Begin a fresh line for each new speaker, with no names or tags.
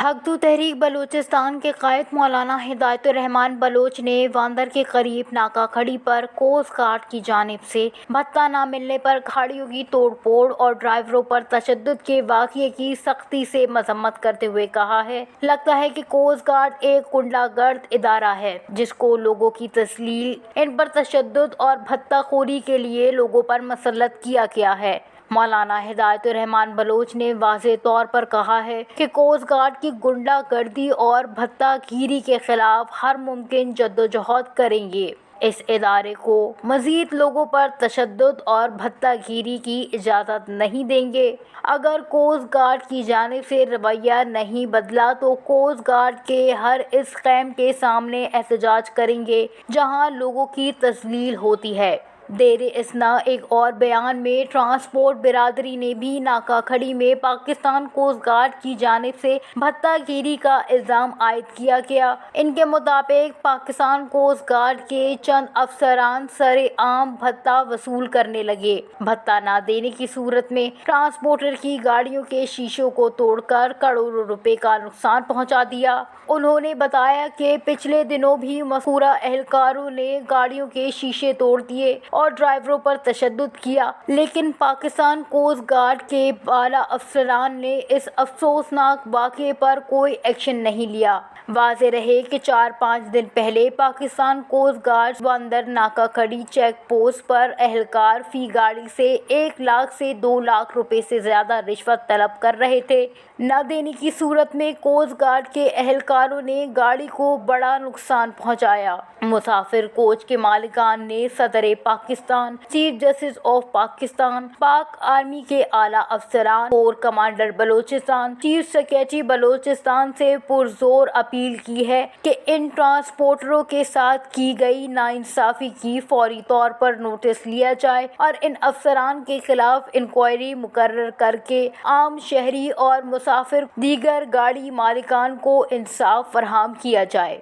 حق تو تحریک بلوچستان کے قائد مولانا ہدایت الرحمان بلوچ نے واندر کے قریب ناکہ کھڑی پر کوسٹ گارڈ کی جانب سے بھتہ نہ ملنے پر گاڑیوں کی توڑ پھوڑ اور ڈرائیوروں پر تشدد کے واقعے کی سختی سے مذمت کرتے ہوئے کہا ہے، لگتا ہے کہ کوسٹ گارڈ ایک غنڈہ گرد ادارہ ہے جس کو لوگوں کی تسلیل، ان پر تشدد اور بھتہ خوری کے لیے لوگوں پر مسلط کیا گیا ہے۔ مولانا ہدایت الرحمان بلوچ نے واضح طور پر کہا ہے کہ کوسٹ گارڈ کی غنڈہ گردی اور بھتہ گیری کے خلاف ہر ممکن جدوجہد کریں گے۔ اس ادارے کو مزید لوگوں پر تشدد اور بھتہ گیری کی اجازت نہیں دیں گے۔ اگر کوسٹ گارڈ کی جانب سے رویہ نہیں بدلا تو کوسٹ گارڈ کے ہر اس خیم کے سامنے احتجاج کریں گے جہاں لوگوں کی تذلیل ہوتی ہے۔ زیر اثنا ایک اور بیان میں ٹرانسپورٹ برادری نے بھی ناکہ کھڑی میں پاکستان کوسٹ گارڈ کی جانب سے بھتہ گیری کا الزام عائد کیا گیا۔ ان کے مطابق پاکستان کوسٹ گارڈ کے چند افسران سرعام بھتہ وصول کرنے لگے۔ بھتہ نہ دینے کی صورت میں ٹرانسپورٹر کی گاڑیوں کے شیشوں کو توڑ کر کروڑوں روپے کا نقصان پہنچا دیا۔ انہوں نے بتایا کہ پچھلے دنوں بھی مذکورہ اہلکاروں نے گاڑیوں کے شیشے توڑ دیے اور ڈرائیوروں پر تشدد کیا، لیکن پاکستان کوسٹ گارڈ کے بالا افسران نے اس افسوسناک واقعے پر کوئی ایکشن نہیں لیا۔ واضح رہے کہ 4-5 دن پہلے پاکستان کوسٹ گارڈ واندر ناکہ کھڑی چیک پوسٹ پر اہلکار فی گاڑی سے 1 لاکھ سے 2 لاکھ روپے سے زیادہ رشوت طلب کر رہے تھے۔ نہ دینے کی صورت میں کوسٹ گارڈ کے اہلکاروں نے گاڑی کو بڑا نقصان پہنچایا۔ مسافر کوچ کے مالکان نے صدر Pakistan, chief justice of Pakistan, پاک آرمی کے اعلیٰ افسران، corps commander Balochistan, chief secretary Balochistan سے پرزور اپیل کی ہے کہ ان ٹرانسپورٹروں کے ساتھ کی گئی ناانصافی کی فوری طور پر نوٹس لیا جائے اور ان افسران کے خلاف انکوائری مقرر کر کے عام شہری اور مسافر دیگر گاڑی مالکان کو انصاف فراہم کیا جائے۔